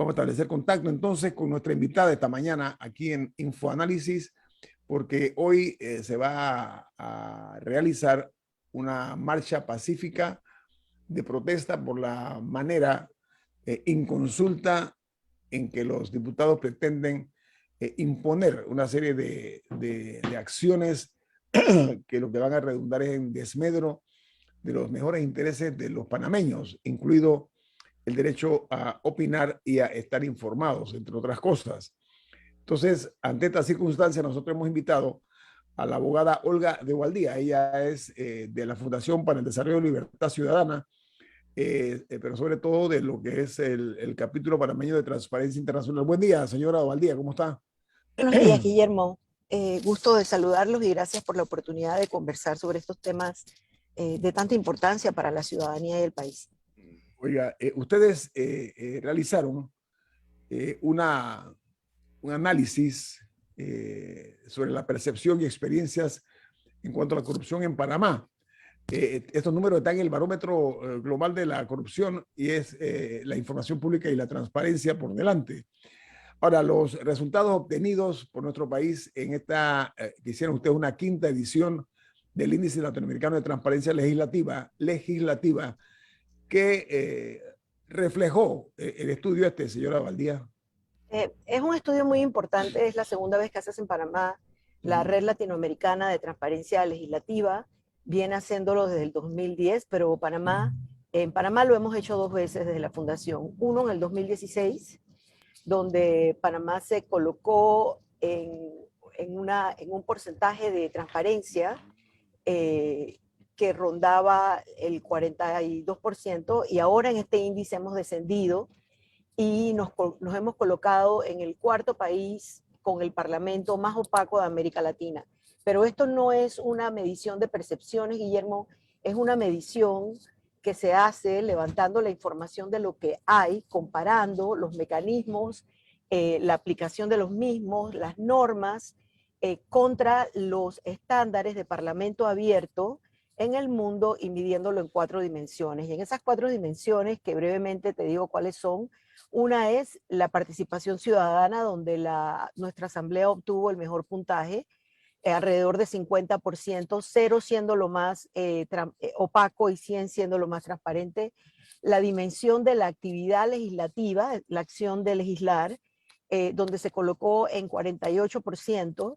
Vamos a establecer contacto entonces con nuestra invitada esta mañana aquí en Infoanálisis, porque hoy se va a realizar una marcha pacífica de protesta por la manera inconsulta en que los diputados pretenden imponer una serie de acciones que lo que van a redundar es en desmedro de los mejores intereses de los panameños, incluido el derecho a opinar y a estar informados, entre otras cosas. Entonces, ante esta circunstancia, nosotros hemos invitado a la abogada Olga de Gualdía. Ella es de la Fundación para el Desarrollo de Libertad Ciudadana, pero sobre todo de lo que es el capítulo panameño de Transparencia Internacional. Buen día, señora Gualdía, ¿cómo está? Buenos días, Guillermo. Gusto de saludarlos y gracias por la oportunidad de conversar sobre estos temas de tanta importancia para la ciudadanía y el país. Oiga, ustedes realizaron un análisis sobre la percepción y experiencias en cuanto a la corrupción en Panamá. Estos números están en el barómetro global de la corrupción y es la información pública y la transparencia por delante. Ahora, los resultados obtenidos por nuestro país en esta, que hicieron ustedes una quinta edición del Índice Latinoamericano de Transparencia Legislativa que reflejó el estudio este, señora Valdía. Es un estudio muy importante, es la segunda vez que haces en Panamá la Red Latinoamericana de Transparencia Legislativa, viene haciéndolo desde el 2010, pero en Panamá lo hemos hecho dos veces desde la fundación. Uno en el 2016, donde Panamá se colocó en un porcentaje de transparencia que rondaba el 42%, y ahora en este índice hemos descendido y nos hemos colocado en el cuarto país con el parlamento más opaco de América Latina. Pero esto no es una medición de percepciones, Guillermo, es una medición que se hace levantando la información de lo que hay, comparando los mecanismos, la aplicación de los mismos, las normas, contra los estándares de parlamento abierto en el mundo y midiéndolo en 4 dimensiones. Y en esas 4 dimensiones, que brevemente te digo cuáles son, una es la participación ciudadana, donde nuestra asamblea obtuvo el mejor puntaje, alrededor de 50%, 0 siendo lo más opaco y 100 siendo lo más transparente. La dimensión de la actividad legislativa, la acción de legislar, donde se colocó en 48%.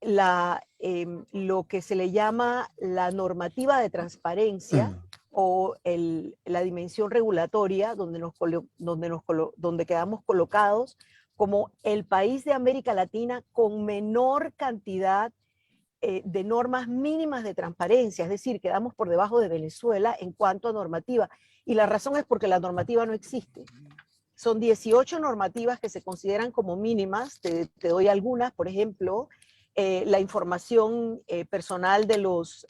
Lo que se le llama la normativa de transparencia o la dimensión regulatoria, donde quedamos colocados como el país de América Latina con menor cantidad de normas mínimas de transparencia, es decir, quedamos por debajo de Venezuela en cuanto a normativa. Y la razón es porque la normativa no existe. Son 18 normativas que se consideran como mínimas, te doy algunas, por ejemplo, la información personal de los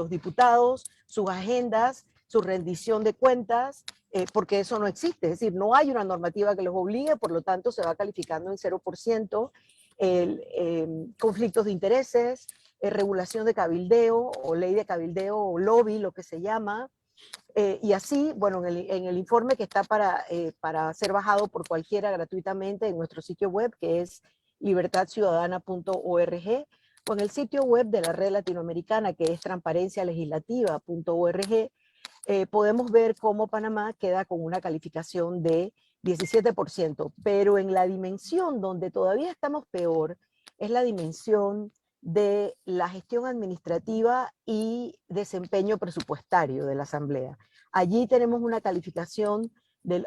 diputados, sus agendas, su rendición de cuentas, porque eso no existe, es decir, no hay una normativa que los obligue, por lo tanto se va calificando en 0%, conflictos de intereses, regulación de cabildeo o ley de cabildeo o lobby, lo que se llama, y así, bueno, en el informe que está para ser bajado por cualquiera gratuitamente en nuestro sitio web, que es libertadciudadana.org, o en el sitio web de la Red Latinoamericana, que es transparencialegislativa.org, podemos ver cómo Panamá queda con una calificación de 17%, pero en la dimensión donde todavía estamos peor, es la dimensión de la gestión administrativa y desempeño presupuestario de la Asamblea. Allí tenemos una calificación de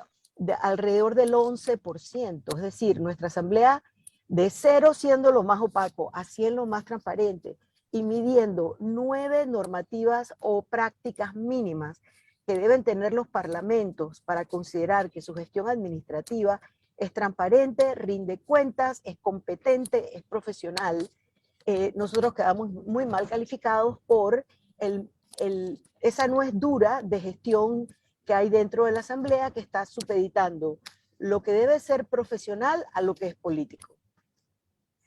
alrededor del 11%, es decir, nuestra Asamblea de 0 siendo lo más opaco a 100 lo más transparente y midiendo 9 normativas o prácticas mínimas que deben tener los parlamentos para considerar que su gestión administrativa es transparente, rinde cuentas, es competente, es profesional. Nosotros quedamos muy mal calificados por esa nuez dura de gestión que hay dentro de la Asamblea, que está supeditando lo que debe ser profesional a lo que es político.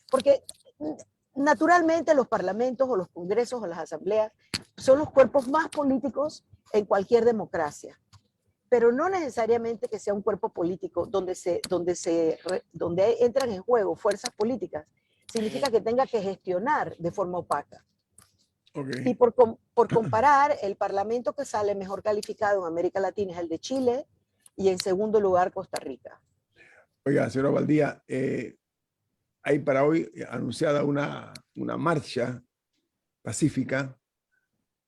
Porque naturalmente los parlamentos o los congresos o las asambleas son los cuerpos más políticos en cualquier democracia. pero no necesariamente que sea un cuerpo político donde entran en juego fuerzas políticas. Significa que tenga que gestionar de forma opaca. Okay. Y por comparar, el parlamento que sale mejor calificado en América Latina es el de Chile y en segundo lugar Costa Rica. Oiga, señora Valdía, hay para hoy anunciada una marcha pacífica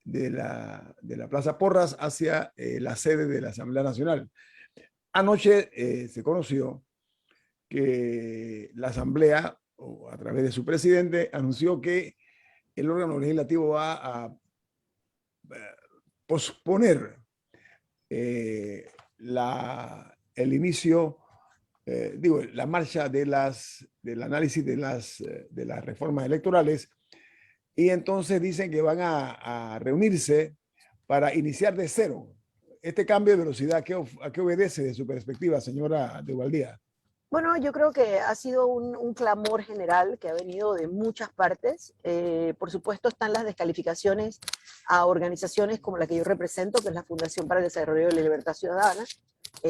de la Plaza Porras hacia la sede de la Asamblea Nacional. Anoche se conoció que la Asamblea, o a través de su presidente, anunció que el órgano legislativo va a posponer el inicio, la marcha del análisis de las reformas electorales, y entonces dicen que van a reunirse para iniciar de cero. Este cambio de velocidad, ¿a qué obedece de su perspectiva, señora de Valdía? Bueno, yo creo que ha sido un clamor general que ha venido de muchas partes. Por supuesto, están las descalificaciones a organizaciones como la que yo represento, que es la Fundación para el Desarrollo de la Libertad Ciudadana,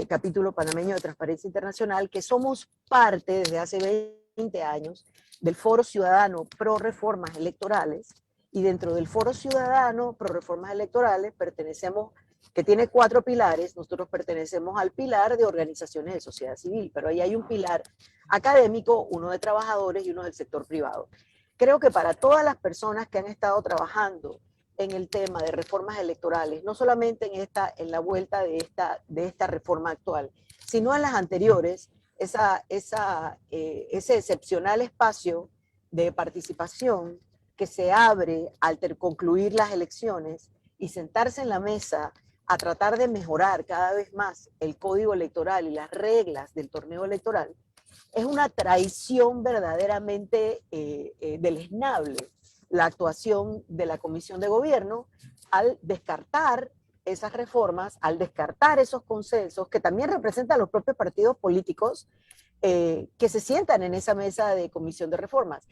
capítulo panameño de Transparencia Internacional, que somos parte desde hace 20 años del Foro Ciudadano Pro Reformas Electorales, y dentro del Foro Ciudadano Pro Reformas Electorales pertenecemos, que tiene 4 pilares. Nosotros pertenecemos al pilar de organizaciones de sociedad civil, pero ahí hay un pilar académico, uno de trabajadores y uno del sector privado. Creo que para todas las personas que han estado trabajando en el tema de reformas electorales, no solamente en la vuelta de esta reforma actual, sino en las anteriores, ese excepcional espacio de participación que se abre al concluir las elecciones y sentarse en la mesa a tratar de mejorar cada vez más el código electoral y las reglas del torneo electoral, es una traición verdaderamente deleznable la actuación de la Comisión de Gobierno al descartar esas reformas, al descartar esos consensos que también representan los propios partidos políticos que se sientan en esa mesa de comisión de reformas.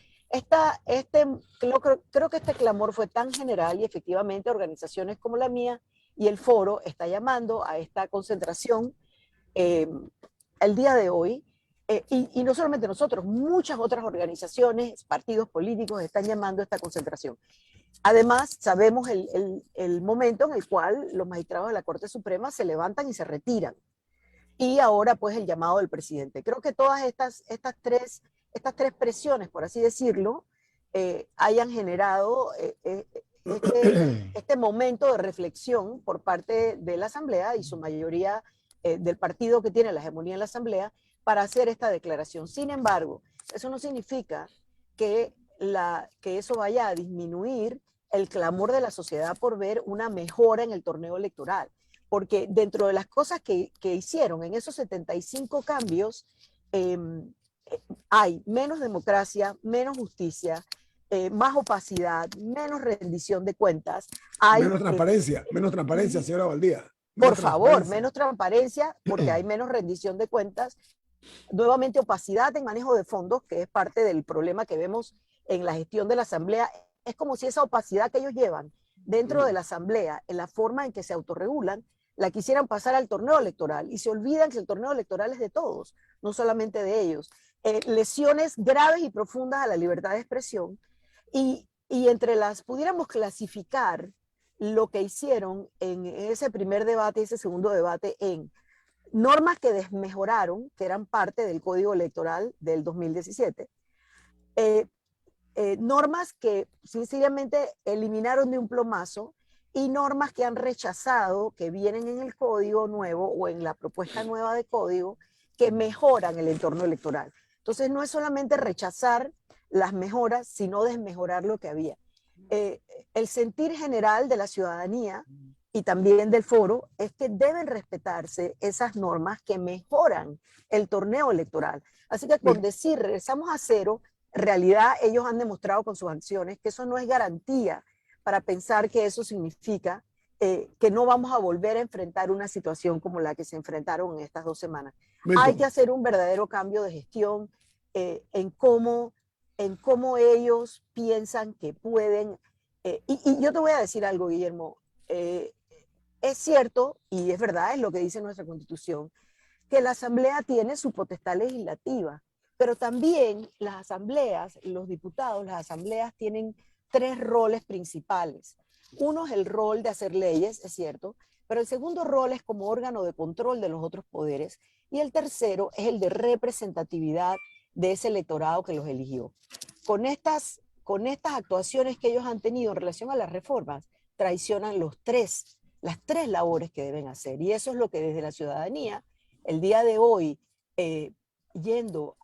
Creo que este clamor fue tan general, y efectivamente organizaciones como la mía y el foro está llamando a esta concentración el día de hoy. Y no solamente nosotros, muchas otras organizaciones, partidos políticos están llamando a esta concentración. Además, sabemos el momento en el cual los magistrados de la Corte Suprema se levantan y se retiran. Y ahora, pues, el llamado del presidente. Creo que todas estas tres presiones, por así decirlo, hayan generado este momento de reflexión por parte de la Asamblea y su mayoría del partido que tiene la hegemonía en la Asamblea para hacer esta declaración. Sin embargo, eso no significa que eso vaya a disminuir el clamor de la sociedad por ver una mejora en el torneo electoral, porque dentro de las cosas que hicieron en esos 75 cambios, hay menos democracia, menos justicia, más opacidad, menos rendición de cuentas. Hay, menos transparencia, señora Valdía. Por favor, menos transparencia, porque hay menos rendición de cuentas. Nuevamente, opacidad en manejo de fondos, que es parte del problema que vemos en la gestión de la Asamblea. Es como si esa opacidad que ellos llevan dentro de la Asamblea, en la forma en que se autorregulan, la quisieran pasar al torneo electoral, y se olvidan que el torneo electoral es de todos, no solamente de ellos. Lesiones graves y profundas a la libertad de expresión, y entre las pudiéramos clasificar lo que hicieron en ese primer debate y ese segundo debate en normas que desmejoraron, que eran parte del Código Electoral del 2017, normas que sencillamente eliminaron de un plumazo, y normas que han rechazado, que vienen en el código nuevo o en la propuesta nueva de código, que mejoran el entorno electoral. Entonces, no es solamente rechazar las mejoras, sino desmejorar lo que había. El sentir general de la ciudadanía y también del foro es que deben respetarse esas normas que mejoran el torneo electoral. Así que con decir regresamos a cero, en realidad ellos han demostrado con sus acciones que eso no es garantía para pensar que eso significa que no vamos a volver a enfrentar una situación como la que se enfrentaron en estas 2 semanas. Hay que hacer un verdadero cambio de gestión en cómo ellos piensan que pueden. Y yo te voy a decir algo, Guillermo. es cierto, y es verdad, es lo que dice nuestra Constitución, que la Asamblea tiene su potestad legislativa, pero también las asambleas, los diputados, las asambleas tienen tres roles principales. Uno es el rol de hacer leyes, es cierto, pero el segundo rol es como órgano de control de los otros poderes, y el tercero es el de representatividad de ese electorado que los eligió. Con estas actuaciones que ellos han tenido en relación a las reformas, traicionan las tres labores que deben hacer. Y eso es lo que desde la ciudadanía, el día de hoy, yendo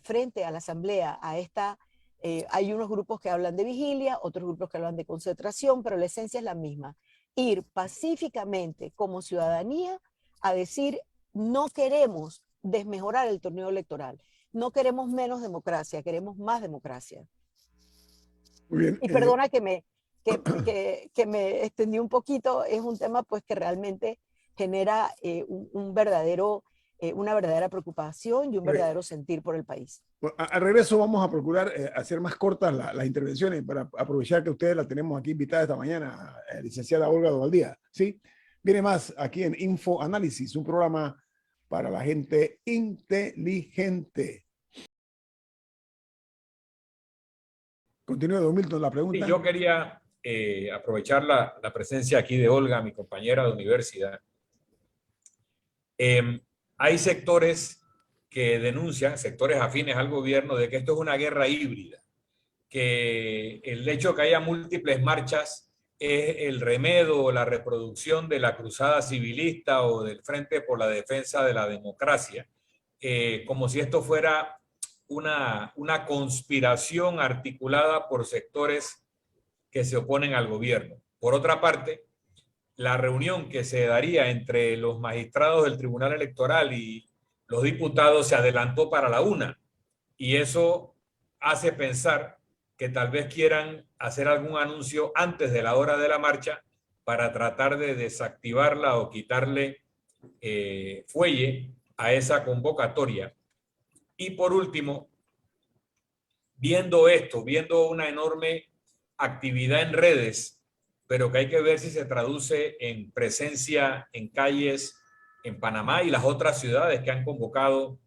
frente a la asamblea, hay unos grupos que hablan de vigilia, otros grupos que hablan de concentración, pero la esencia es la misma. Ir pacíficamente como ciudadanía a decir, no queremos desmejorar el torneo electoral, no queremos menos democracia, queremos más democracia. Muy bien. Y perdona que me extendí un poquito, es un tema pues que realmente genera una verdadera preocupación y un verdadero sentir por el país. Bueno, al regreso vamos a procurar hacer más cortas las intervenciones para aprovechar que ustedes la tenemos aquí invitada esta mañana, licenciada Olga Dovaldía. ¿Sí? Viene más aquí en Info Análisis, un programa para la gente inteligente. Continúe, don Milton, la pregunta. Sí, yo quería aprovechar la presencia aquí de Olga, mi compañera de universidad. Hay sectores que denuncian, sectores afines al gobierno, de que esto es una guerra híbrida, que el hecho de que haya múltiples marchas es el remedio o la reproducción de la cruzada civilista o del Frente por la Defensa de la Democracia, como si esto fuera una conspiración articulada por sectores que se oponen al gobierno. Por otra parte, la reunión que se daría entre los magistrados del Tribunal Electoral y los diputados se adelantó para la 1:00, y eso hace pensar que tal vez quieran hacer algún anuncio antes de la hora de la marcha para tratar de desactivarla o quitarle fuelle a esa convocatoria. Y por último, viendo esto, viendo una enorme actividad en redes, pero que hay que ver si se traduce en presencia en calles en Panamá y las otras ciudades que han convocado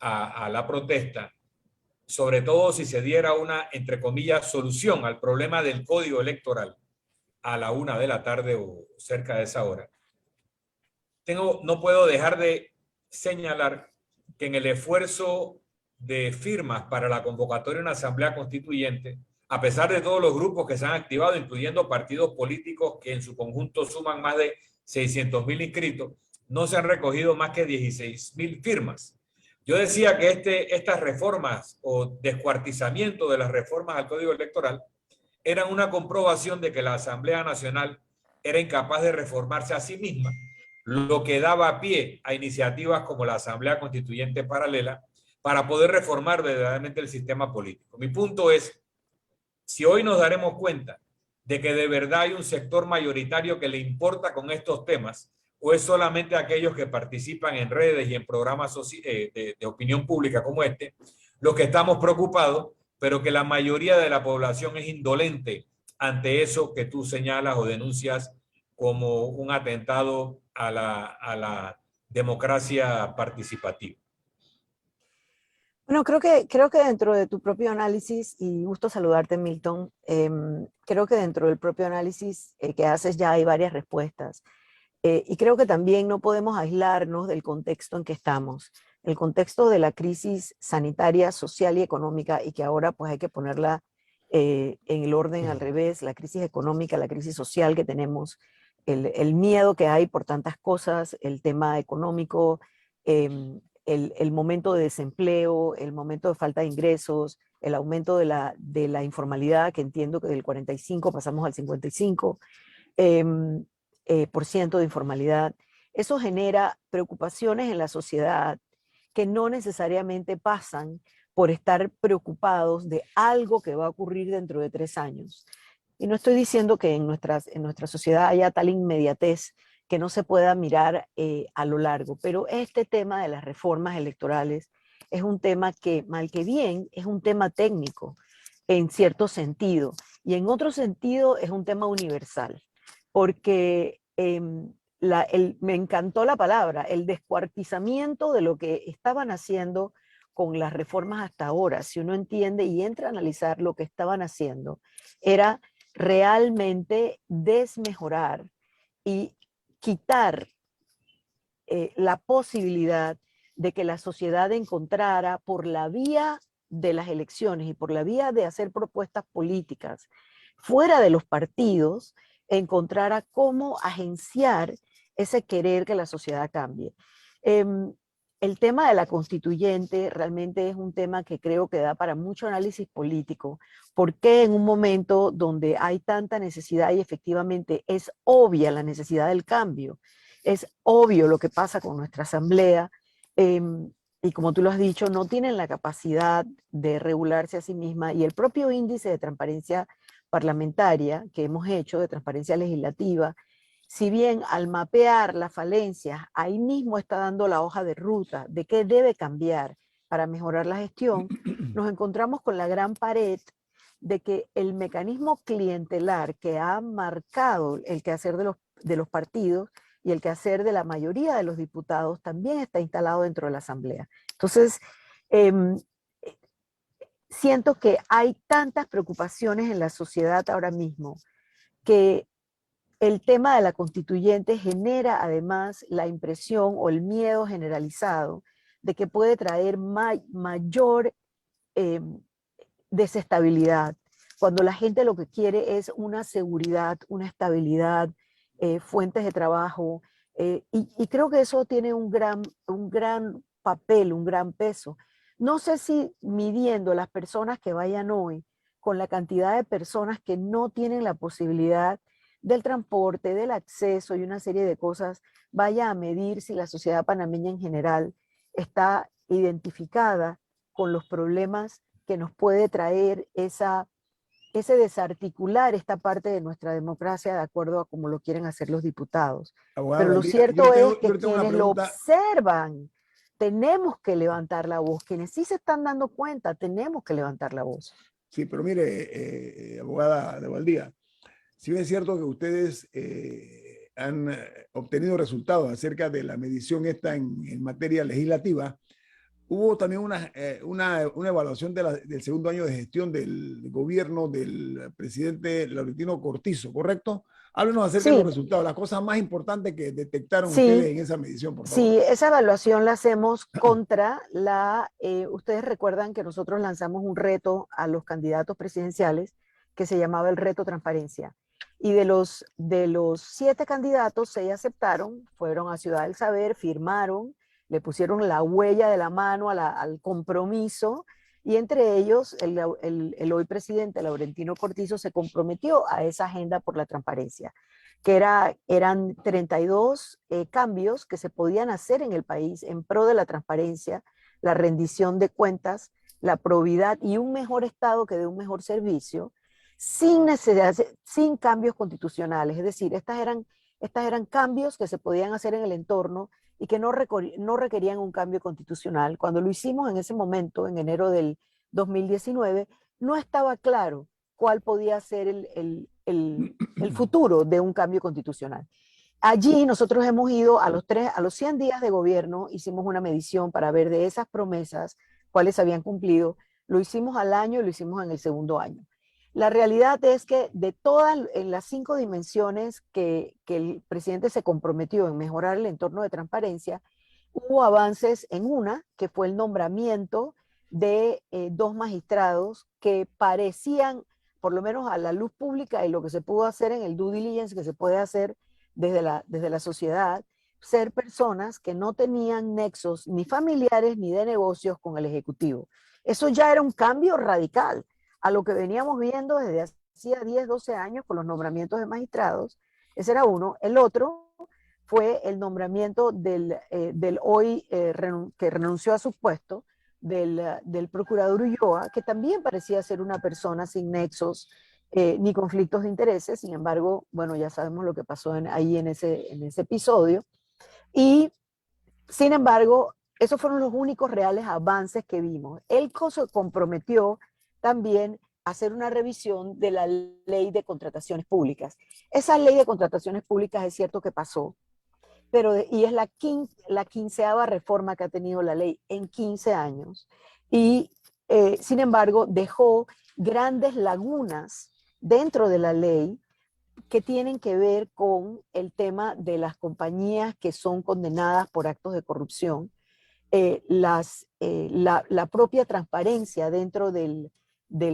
a la protesta, sobre todo si se diera una, entre comillas, solución al problema del código electoral a la 1:00 de la tarde o cerca de esa hora. No puedo dejar de señalar que en el esfuerzo de firmas para la convocatoria de una asamblea constituyente, a pesar de todos los grupos que se han activado, incluyendo partidos políticos que en su conjunto suman más de 600,000 inscritos, no se han recogido más que 16,000 firmas. Yo decía que estas reformas o descuartizamiento de las reformas al Código Electoral eran una comprobación de que la Asamblea Nacional era incapaz de reformarse a sí misma, lo que daba pie a iniciativas como la Asamblea Constituyente Paralela para poder reformar verdaderamente el sistema político. Mi punto es, si hoy nos daremos cuenta de que de verdad hay un sector mayoritario que le importa con estos temas, o es solamente aquellos que participan en redes y en programas de opinión pública como este, los que estamos preocupados, pero que la mayoría de la población es indolente ante eso que tú señalas o denuncias como un atentado a la democracia participativa. Bueno, creo que dentro de tu propio análisis, y gusto saludarte, Milton, creo que dentro del propio análisis que haces ya hay varias respuestas. Y creo que también no podemos aislarnos del contexto en que estamos, el contexto de la crisis sanitaria, social y económica, y que ahora pues hay que ponerla en el orden al revés, la crisis económica, la crisis social que tenemos, el miedo que hay por tantas cosas, el tema económico, el momento de desempleo, el momento de falta de ingresos, el aumento de la informalidad, que entiendo que del 45 pasamos al 55%. Por ciento de informalidad. Eso genera preocupaciones en la sociedad que no necesariamente pasan por estar preocupados de algo que va a ocurrir dentro de 3 años. Y no estoy diciendo que en nuestra sociedad haya tal inmediatez que no se pueda mirar a lo largo, pero este tema de las reformas electorales es un tema que, mal que bien, es un tema técnico en cierto sentido, y en otro sentido es un tema universal, porque me encantó la palabra, el descuartizamiento de lo que estaban haciendo con las reformas hasta ahora. Si uno entiende y entra a analizar lo que estaban haciendo, era realmente desmejorar y quitar la posibilidad de que la sociedad encontrara por la vía de las elecciones y por la vía de hacer propuestas políticas fuera de los partidos, encontrara cómo agenciar ese querer que la sociedad cambie. El tema de la constituyente realmente es un tema que creo que da para mucho análisis político, porque en un momento donde hay tanta necesidad y efectivamente es obvia la necesidad del cambio, es obvio lo que pasa con nuestra asamblea, y como tú lo has dicho, no tienen la capacidad de regularse a sí misma, y el propio índice de transparencia parlamentaria que hemos hecho, de transparencia legislativa, si bien al mapear las falencias, ahí mismo está dando la hoja de ruta de qué debe cambiar para mejorar la gestión, nos encontramos con la gran pared de que el mecanismo clientelar que ha marcado el quehacer de los partidos y el quehacer de la mayoría de los diputados también está instalado dentro de la Asamblea. Entonces, siento que hay tantas preocupaciones en la sociedad ahora mismo que el tema de la constituyente genera además la impresión o el miedo generalizado de que puede traer mayor desestabilidad, cuando la gente lo que quiere es una seguridad, una estabilidad, fuentes de trabajo, y creo que eso tiene un gran papel, un gran peso. No sé si midiendo las personas que vayan hoy con la cantidad de personas que no tienen la posibilidad del transporte, del acceso y una serie de cosas, vaya a medir si la sociedad panameña en general está identificada con los problemas que nos puede traer ese desarticular esta parte de nuestra democracia de acuerdo a como lo quieren hacer los diputados. Abogada Pero lo Valdía, cierto es que yo le tengo una quienes lo pregunta. observan, tenemos que levantar la voz. Quienes sí se están dando cuenta, tenemos que levantar la voz. Sí, pero mire, abogada de Valdía, si bien es cierto que ustedes han obtenido resultados acerca de la medición esta en materia legislativa, hubo también una evaluación del segundo año de gestión del gobierno del presidente Laurentino Cortizo, ¿correcto? Háblenos acerca de los Sí, resultados, las cosas más importantes que detectaron ustedes sí, en esa medición, por favor. sí, esa evaluación la hacemos contra ustedes recuerdan que nosotros lanzamos un reto a los candidatos presidenciales que se llamaba el reto transparencia. Y de los 7 candidatos, 6 aceptaron, fueron a Ciudad del Saber, firmaron, le pusieron la huella de la mano al compromiso, y entre ellos el hoy presidente Laurentino Cortizo se comprometió a esa agenda por la transparencia, que eran 32 cambios que se podían hacer en el país en pro de la transparencia, la rendición de cuentas, la probidad y un mejor Estado que dé un mejor servicio, sin necesidad, sin cambios constitucionales. Es decir, estas eran cambios que se podían hacer en el entorno y que no requerían un cambio constitucional. Cuando lo hicimos en ese momento, en enero del 2019, no estaba claro cuál podía ser el futuro de un cambio constitucional. Allí nosotros hemos ido a los 100 días de gobierno, hicimos una medición para ver de esas promesas cuáles habían cumplido. Lo hicimos al año y lo hicimos en el segundo año. La realidad es que de todas en las 5 dimensiones que el presidente se comprometió en mejorar el entorno de transparencia, hubo avances en una, que fue el nombramiento de 2 magistrados que parecían, por lo menos a la luz pública y lo que se pudo hacer en el due diligence que se puede hacer desde la sociedad, ser personas que no tenían nexos ni familiares ni de negocios con el Ejecutivo. Eso ya era un cambio radical a lo que veníamos viendo desde hacía 10, 12 años con los nombramientos de magistrados. Ese era uno. El otro fue el nombramiento del hoy que renunció a su puesto, del procurador Ulloa, que también parecía ser una persona sin nexos ni conflictos de intereses. Sin embargo, bueno, ya sabemos lo que pasó ahí en ese episodio. Y, sin embargo, esos fueron los únicos reales avances que vimos. Él se comprometió también hacer una revisión de la ley de contrataciones públicas. Esa ley de contrataciones públicas es cierto que pasó, pero y es la 15ª reforma que ha tenido la ley en 15 años. Y sin embargo, dejó grandes lagunas dentro de la ley que tienen que ver con el tema de las compañías que son condenadas por actos de corrupción, la propia transparencia dentro del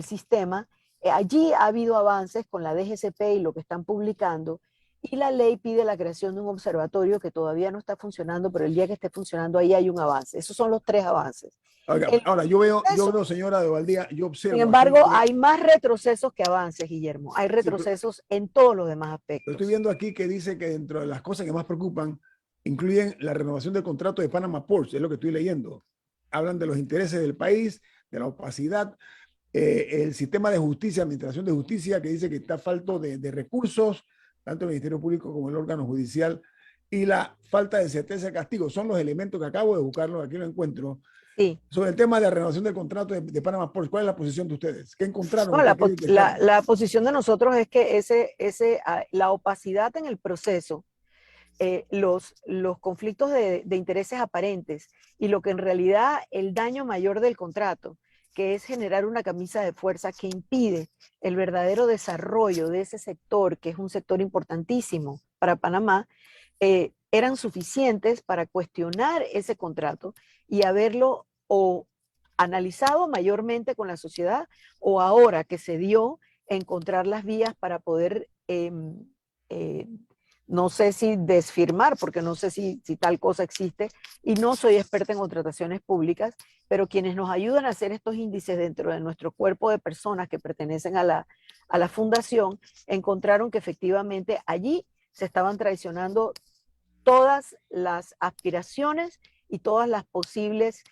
sistema. Allí ha habido avances con la DGCP y lo que están publicando, y la ley pide la creación de un observatorio que todavía no está funcionando, pero el día que esté funcionando ahí hay un avance. Esos son los 3 avances. Oiga, ahora, yo veo, señora de Valdía, yo observo. Sin embargo, hay más retrocesos que avances, Guillermo. Hay retrocesos en todos los demás aspectos. Estoy viendo aquí que dice que dentro de las cosas que más preocupan incluyen la renovación del contrato de Panama Ports, es lo que estoy leyendo. Hablan de los intereses del país, de la opacidad, el sistema de justicia, administración de justicia, que dice que está falto de recursos, tanto el Ministerio Público como el órgano judicial, y la falta de certeza de castigo. Son los elementos que acabo de buscarlos, aquí lo encuentro. Sí. Sobre el tema de la renovación del contrato de Panama Ports, ¿cuál es la posición de ustedes? ¿Qué encontraron? No, la posición de nosotros es que la opacidad en el proceso, los conflictos de intereses aparentes y lo que en realidad el daño mayor del contrato, que es generar una camisa de fuerza que impide el verdadero desarrollo de ese sector, que es un sector importantísimo para Panamá, eran suficientes para cuestionar ese contrato y haberlo o analizado mayormente con la sociedad, o ahora que se dio, encontrar las vías para poder, no sé si desfirmar, porque no sé si tal cosa existe, y no soy experta en contrataciones públicas, pero quienes nos ayudan a hacer estos índices dentro de nuestro cuerpo de personas que pertenecen a la fundación, encontraron que efectivamente allí se estaban traicionando todas las aspiraciones y todas las posibles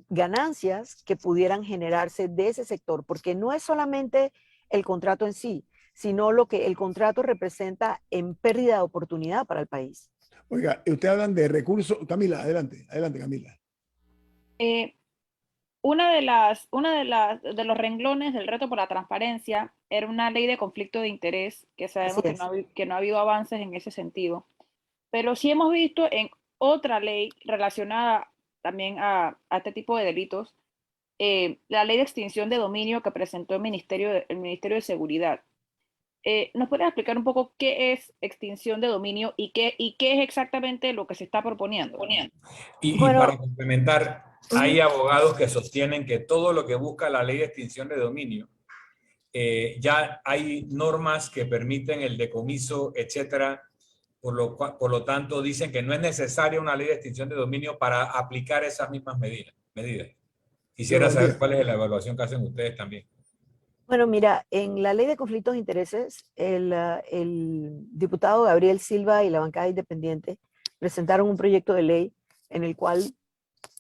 ganancias que pudieran generarse de ese sector, porque no es solamente el contrato en sí, sino lo que el contrato representa en pérdida de oportunidad para el país. Oiga, usted hablan de recursos. Camila, adelante, Camila. De los renglones del reto por la transparencia era una ley de conflicto de interés, que sabemos que no ha habido avances en ese sentido. Pero sí hemos visto en otra ley relacionada también a este tipo de delitos, la ley de extinción de dominio que presentó el Ministerio de Seguridad. ¿Nos puedes explicar un poco qué es extinción de dominio y qué es exactamente lo que se está proponiendo? Y para complementar, hay abogados que sostienen que todo lo que busca la ley de extinción de dominio, ya hay normas que permiten el decomiso, etcétera. Por lo tanto, dicen que no es necesaria una ley de extinción de dominio para aplicar esas mismas medidas. Quisiera saber cuál es la evaluación que hacen ustedes también. Bueno, mira, en la ley de conflictos de intereses, el diputado Gabriel Silva y la bancada independiente presentaron un proyecto de ley en el cual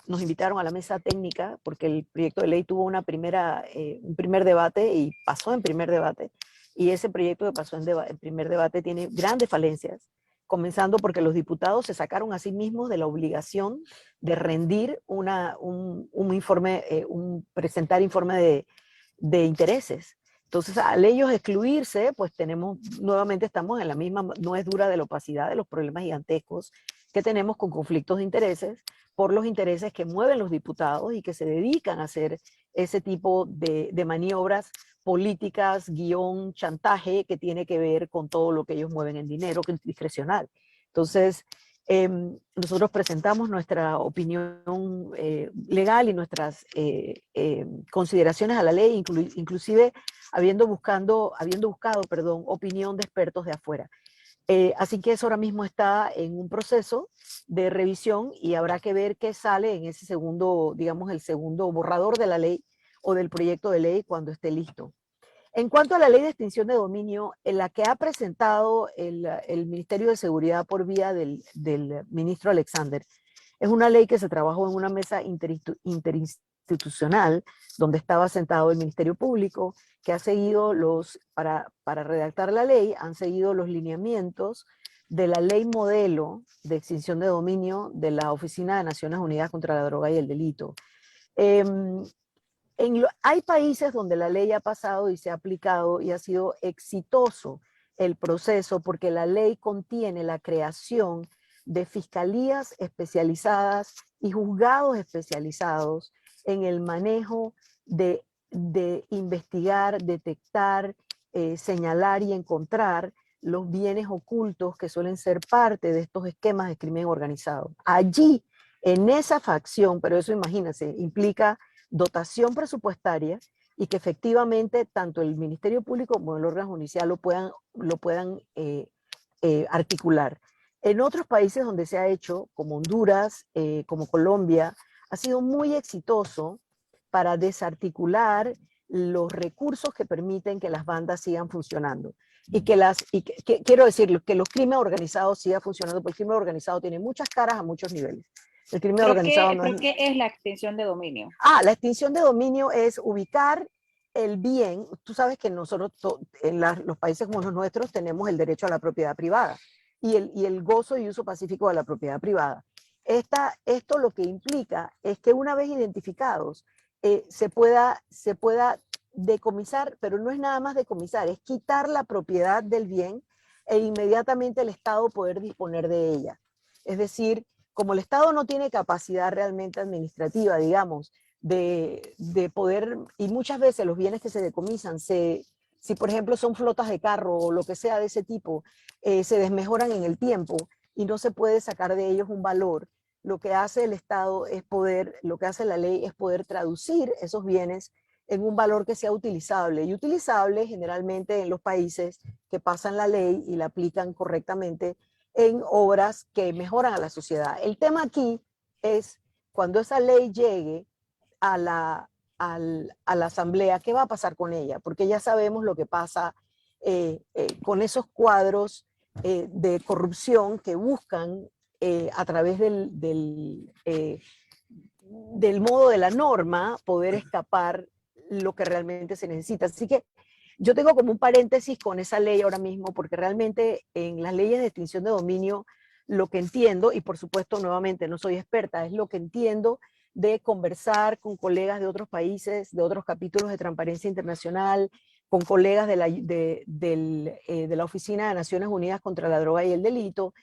nos invitaron a la mesa técnica, porque el proyecto de ley tuvo un primer debate y pasó en primer debate, y ese proyecto que pasó en primer debate tiene grandes falencias, comenzando porque los diputados se sacaron a sí mismos de la obligación de rendir un informe, presentar informe de intereses. Entonces, al ellos excluirse, pues nuevamente estamos en la misma nuez dura de la opacidad, de los problemas gigantescos que tenemos con conflictos de intereses, por los intereses que mueven los diputados y que se dedican a hacer ese tipo de maniobras políticas, chantaje, que tiene que ver con todo lo que ellos mueven en dinero, que es discrecional. Entonces, nosotros presentamos nuestra opinión legal y nuestras consideraciones a la ley, inclusive habiendo buscado opinión de expertos de afuera. Así que eso ahora mismo está en un proceso de revisión y habrá que ver qué sale en ese segundo, digamos, el segundo borrador de la ley o del proyecto de ley cuando esté listo. En cuanto a la ley de extinción de dominio, en la que ha presentado el Ministerio de Seguridad por vía del ministro Alexander, es una ley que se trabajó en una mesa interinstitucional donde estaba sentado el Ministerio Público, que ha seguido para redactar la ley, han seguido los lineamientos de la ley modelo de extinción de dominio de la Oficina de Naciones Unidas contra la Droga y el Delito. Hay países donde la ley ha pasado y se ha aplicado y ha sido exitoso el proceso porque la ley contiene la creación de fiscalías especializadas y juzgados especializados en el manejo de investigar, detectar, señalar y encontrar los bienes ocultos que suelen ser parte de estos esquemas de crimen organizado. Allí, en esa facción, pero eso imagínense, implica dotación presupuestaria y que efectivamente tanto el Ministerio Público como el órgano judicial lo puedan articular. En otros países donde se ha hecho, como Honduras, como Colombia, ha sido muy exitoso para desarticular los recursos que permiten que las bandas sigan funcionando. Quiero decir, que los crímenes organizados sigan funcionando, porque el crimen organizado tiene muchas caras a muchos niveles. El crimen organizado no es... ¿Qué es la extinción de dominio? La extinción de dominio es ubicar el bien. Tú sabes que nosotros, en los países como los nuestros, tenemos el derecho a la propiedad privada y el gozo y uso pacífico de la propiedad privada. Esto lo que implica es que una vez identificados, se pueda decomisar, pero no es nada más decomisar, es quitar la propiedad del bien e inmediatamente el Estado poder disponer de ella. Es decir, como el Estado no tiene capacidad realmente administrativa, digamos, de poder, y muchas veces los bienes que se decomisan, si por ejemplo son flotas de carro o lo que sea de ese tipo, se desmejoran en el tiempo y no se puede sacar de ellos un valor, lo que hace el Estado es lo que hace la ley es poder traducir esos bienes en un valor que sea utilizable. Y utilizable generalmente en los países que pasan la ley y la aplican correctamente en obras que mejoran a la sociedad. El tema aquí es cuando esa ley llegue a la asamblea, ¿qué va a pasar con ella? Porque ya sabemos lo que pasa con esos cuadros de corrupción que buscan a través del modo de la norma poder escapar lo que realmente se necesita. Así que yo tengo como un paréntesis con esa ley ahora mismo, porque realmente en las leyes de extinción de dominio, lo que entiendo, y por supuesto nuevamente no soy experta, es lo que entiendo de conversar con colegas de otros países, de otros capítulos de Transparencia Internacional, con colegas de la Oficina de Naciones Unidas contra la Droga y el Delito,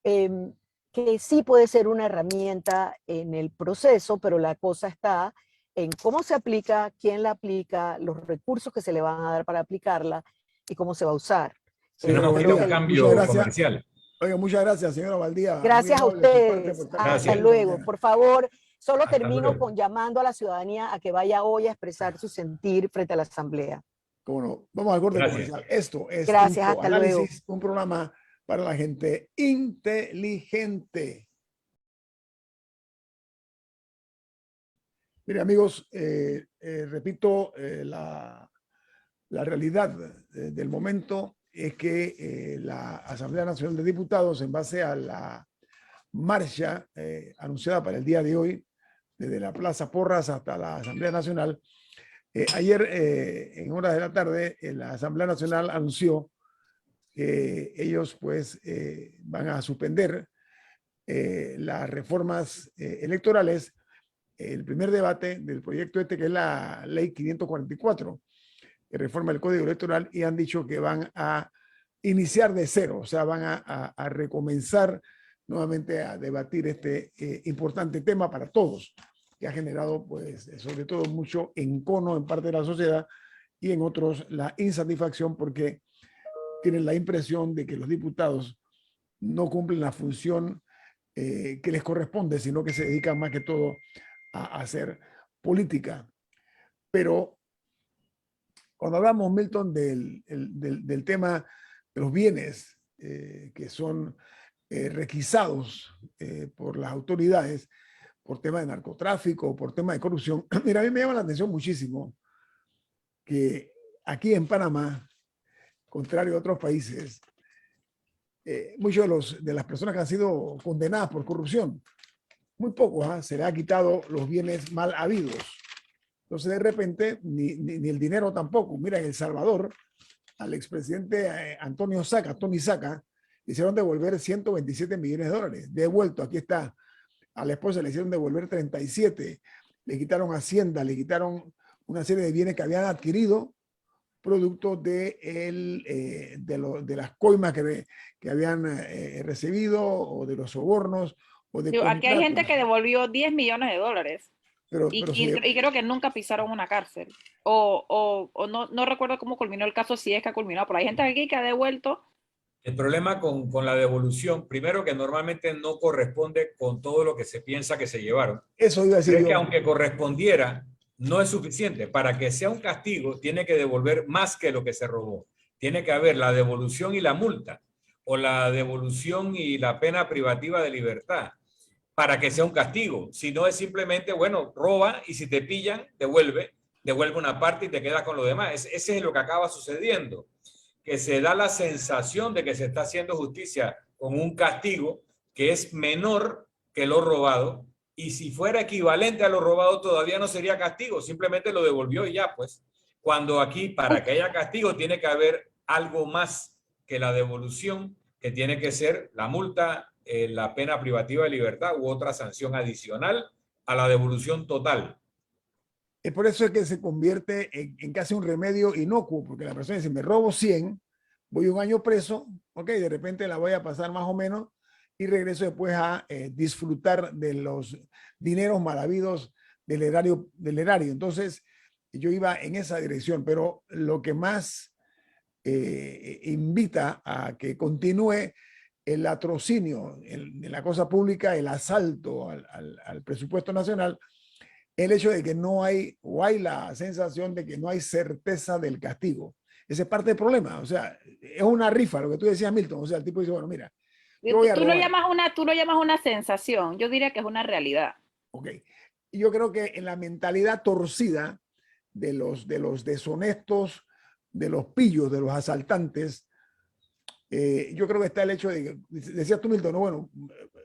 que sí puede ser una herramienta en el proceso, pero la cosa está en cómo se aplica, quién la aplica, los recursos que se le van a dar para aplicarla y cómo se va a usar. Tenemos que ir a un cambio comercial. Oiga, muchas gracias, señora Valdía. Gracias a ustedes. Hasta luego. Por favor, solo Hasta termino luego. llamando a la ciudadanía a que vaya hoy a expresar su sentir frente a la asamblea. Cómo no. Vamos al corte Gracias. comercial. Esto es Gracias, hasta luego. un programa para la gente inteligente. Mire, amigos, repito, la realidad del momento es que la Asamblea Nacional de Diputados, en base a la marcha anunciada para el día de hoy, desde la Plaza Porras hasta la Asamblea Nacional, ayer en horas de la tarde, la Asamblea Nacional anunció que ellos pues van a suspender las reformas electorales, el primer debate del proyecto que es la ley 544, que reforma el Código Electoral, y han dicho que van a iniciar de cero, o sea, van a recomenzar nuevamente a debatir este importante tema para todos, que ha generado, pues, sobre todo mucho encono en parte de la sociedad y en otros la insatisfacción porque tienen la impresión de que los diputados no cumplen la función que les corresponde, sino que se dedican más que todo a hacer política. Pero cuando hablamos, Milton, del tema de los bienes que son requisados por las autoridades por tema de narcotráfico, por tema de corrupción, mira, a mí me llama la atención muchísimo que aquí en Panamá, contrario a otros países, muchos de las personas que han sido condenadas por corrupción, muy pocos se les ha quitado los bienes mal habidos. Entonces, de repente, ni el dinero tampoco. Mira, en El Salvador, al expresidente Tony Saca, le hicieron devolver 127 millones de dólares. Devuelto, aquí está. A la esposa le hicieron devolver 37. Le quitaron Hacienda, le quitaron una serie de bienes que habían adquirido producto de las coimas que habían recibido o de los sobornos o de Digo, aquí hay gente contratos. que devolvió 10 millones de dólares y creo que nunca pisaron una cárcel. O no recuerdo cómo culminó el caso, si es que ha culminado, pero hay gente aquí que ha devuelto. El problema con la devolución, primero que normalmente no corresponde con todo lo que se piensa que se llevaron. Eso iba a decir Pero es que yo. aunque correspondiera, no es suficiente. Para que sea un castigo, tiene que devolver más que lo que se robó. Tiene que haber la devolución y la multa, o la devolución y la pena privativa de libertad, para que sea un castigo. Si no es simplemente, bueno, roba y si te pillan, devuelve una parte y te quedas con lo demás. Ese es lo que acaba sucediendo, que se da la sensación de que se está haciendo justicia con un castigo que es menor que lo robado, y si fuera equivalente a lo robado todavía no sería castigo, simplemente lo devolvió y ya, pues. Cuando aquí, para que haya castigo, tiene que haber algo más que la devolución, que tiene que ser la multa, la pena privativa de libertad u otra sanción adicional a la devolución total. Es por eso es que se convierte en casi un remedio inocuo, porque la persona dice, me robo 100, voy un año preso, ok, de repente la voy a pasar más o menos y regreso después a disfrutar de los dineros mal habidos del erario. Entonces, yo iba en esa dirección, pero lo que más invita a que continúe el latrocinio de la cosa pública, el asalto al presupuesto nacional, el hecho de que no hay, o hay la sensación de que no hay certeza del castigo. Ese es parte del problema. O sea, es una rifa, lo que tú decías, Milton. O sea, el tipo dice, bueno, mira, yo voy a Tú lo robar. llamas una sensación, yo diría que es una realidad. Ok. Y yo creo que en la mentalidad torcida de los deshonestos, de los pillos, de los asaltantes, yo creo que está el hecho de que, decías tú, Milton, no, bueno,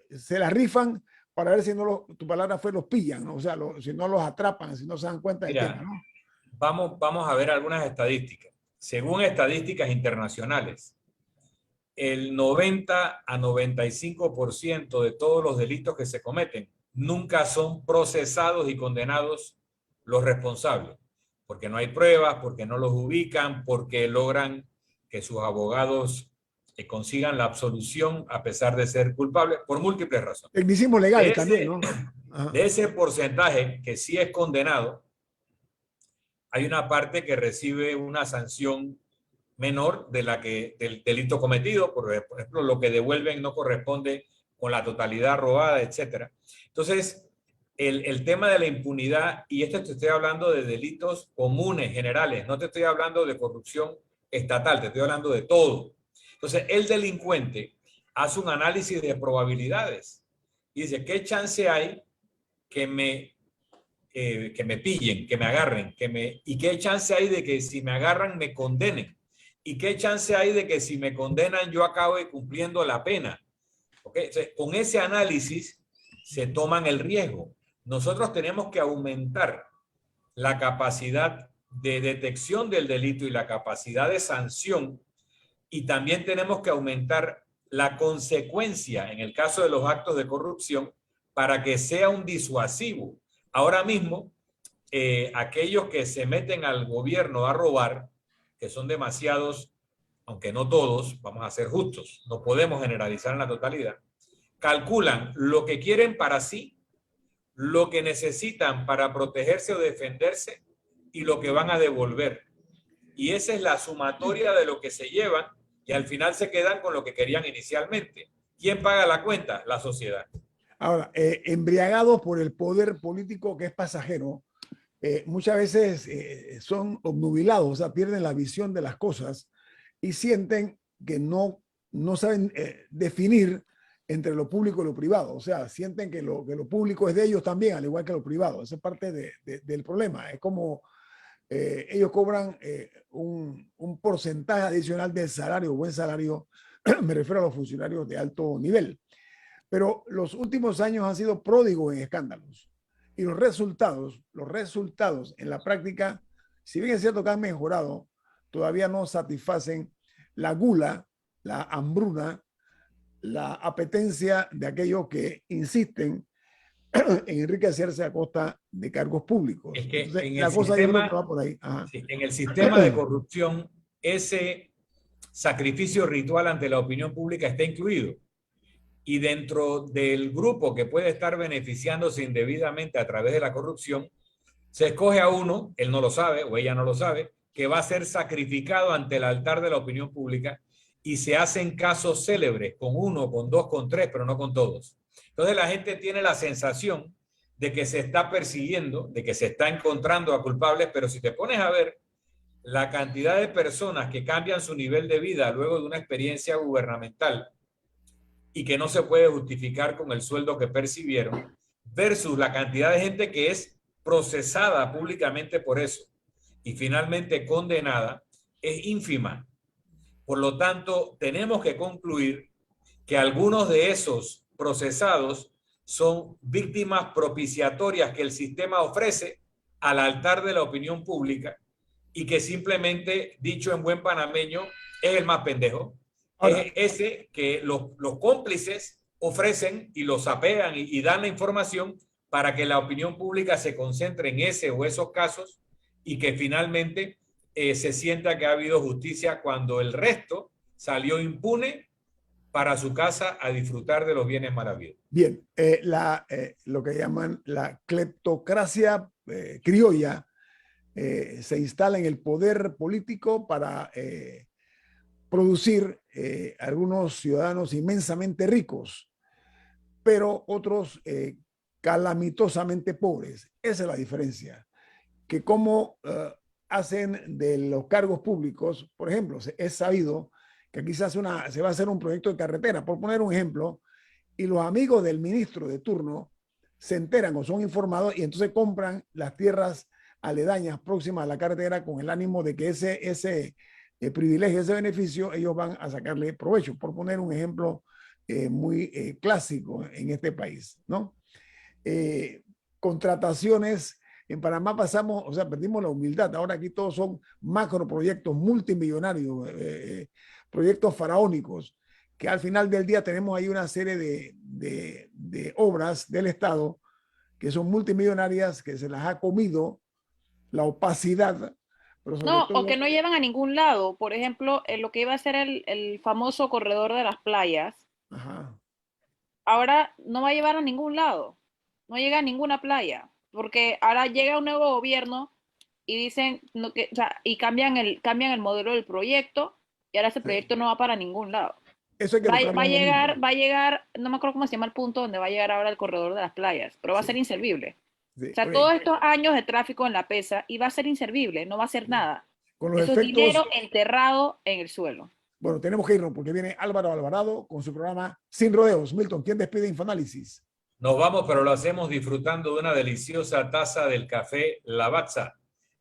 se la rifan para ver si no tu palabra fue los pillan, ¿no? O sea, si no los atrapan, si no se dan cuenta del tema, ¿no? Vamos a ver algunas estadísticas. Según estadísticas internacionales, el 90 a 95% de todos los delitos que se cometen nunca son procesados y condenados los responsables, porque no hay pruebas, porque no los ubican, porque logran que sus abogados consigan la absolución a pesar de ser culpables, por múltiples razones. Tecnicismos legales también, ¿no? De ese porcentaje que sí es condenado, hay una parte que recibe una sanción menor de la que del delito cometido, por ejemplo, lo que devuelven no corresponde con la totalidad robada, etcétera. Entonces, el tema de la impunidad, y esto te estoy hablando de delitos comunes, generales, no te estoy hablando de corrupción estatal, te estoy hablando de todo. Entonces, el delincuente hace un análisis de probabilidades y dice, ¿qué chance hay que me pillen, que me agarren, y qué chance hay de que si me agarran me condenen? ¿Y qué chance hay de que si me condenan yo acabe cumpliendo la pena? ¿Okay? Entonces, con ese análisis se toman el riesgo. Nosotros tenemos que aumentar la capacidad de detección del delito y la capacidad de sanción, y también tenemos que aumentar la consecuencia en el caso de los actos de corrupción para que sea un disuasivo. Ahora mismo, aquellos que se meten al gobierno a robar, que son demasiados, aunque no todos, vamos a ser justos, no podemos generalizar en la totalidad, calculan lo que quieren para sí, lo que necesitan para protegerse o defenderse y lo que van a devolver. Y esa es la sumatoria de lo que se llevan, y al final se quedan con lo que querían inicialmente. ¿Quién paga la cuenta? La sociedad. Ahora, embriagados por el poder político que es pasajero, muchas veces son obnubilados, o sea, pierden la visión de las cosas y sienten que no saben definir entre lo público y lo privado. O sea, sienten que lo público es de ellos también, al igual que lo privado. Esa es parte del problema. Es como ellos cobran un porcentaje adicional del salario, buen salario, me refiero a los funcionarios de alto nivel. Pero los últimos años han sido pródigos en escándalos. Y los resultados en la práctica, si bien es cierto que han mejorado, todavía no satisfacen la gula, la hambruna, la apetencia de aquellos que insisten enriquecerse a costa de cargos públicos. Es que entonces, en la el cosa yo creo sistema, que va por ahí. Ajá. sí, en el sistema de corrupción, ese sacrificio ritual ante la opinión pública está incluido. Y dentro del grupo que puede estar beneficiándose indebidamente a través de la corrupción, se escoge a uno, él no lo sabe o ella no lo sabe, que va a ser sacrificado ante el altar de la opinión pública y se hacen casos célebres con uno, con dos, con tres, pero no con todos. Entonces la gente tiene la sensación de que se está persiguiendo, de que se está encontrando a culpables, pero si te pones a ver la cantidad de personas que cambian su nivel de vida luego de una experiencia gubernamental y que no se puede justificar con el sueldo que percibieron, versus la cantidad de gente que es procesada públicamente por eso y finalmente condenada, es ínfima. Por lo tanto, tenemos que concluir que algunos de esos procesados son víctimas propiciatorias que el sistema ofrece al altar de la opinión pública y que simplemente, dicho en buen panameño, es el más pendejo. Ahora, es ese que los cómplices ofrecen y los apean y dan la información para que la opinión pública se concentre en ese o esos casos y que finalmente se sienta que ha habido justicia cuando el resto salió impune para su casa a disfrutar de los bienes maravillosos. Bien, lo que llaman la cleptocracia criolla se instala en el poder político para producir algunos ciudadanos inmensamente ricos, pero otros calamitosamente pobres. Esa es la diferencia. Que como hacen de los cargos públicos, por ejemplo, es sabido que aquí se va a hacer un proyecto de carretera, por poner un ejemplo, y los amigos del ministro de turno se enteran o son informados y entonces compran las tierras aledañas próximas a la carretera con el ánimo de que ese privilegio, ese beneficio, ellos van a sacarle provecho, por poner un ejemplo muy clásico en este país, ¿no? Contrataciones. En Panamá pasamos, o sea, perdimos la humildad. Ahora aquí todos son macroproyectos multimillonarios, proyectos faraónicos, que al final del día tenemos ahí una serie de obras del Estado que son multimillonarias, que se las ha comido la opacidad. Pero no, todo, o que no llevan a ningún lado. Por ejemplo, lo que iba a ser el famoso corredor de las playas, ajá, ahora no va a llevar a ningún lado. No llega a ninguna playa. Porque ahora llega un nuevo gobierno y dicen, no, que, o sea, y cambian el modelo del proyecto y ahora ese proyecto no va para ningún lado. Eso va a llegar, no me acuerdo cómo se llama el punto donde va a llegar ahora el corredor de las playas, pero va a ser inservible. Sí. O sea, todos estos años de tráfico en la PESA y va a ser inservible, no va a ser nada. Con los Eso efectos, es dinero enterrado en el suelo. Bueno, tenemos que irnos porque viene Álvaro Alvarado con su programa Sin Rodeos. Milton, ¿quién despide Infoanálisis? Nos vamos, pero lo hacemos disfrutando de una deliciosa taza del café Lavazza.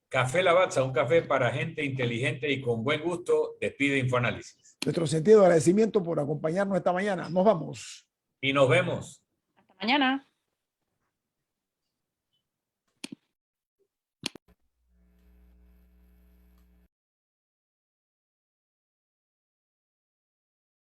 Café Lavazza, un café para gente inteligente y con buen gusto, despide Infoanálisis. Nuestro sentido de agradecimiento por acompañarnos esta mañana. Nos vamos. Y nos vemos. Hasta mañana.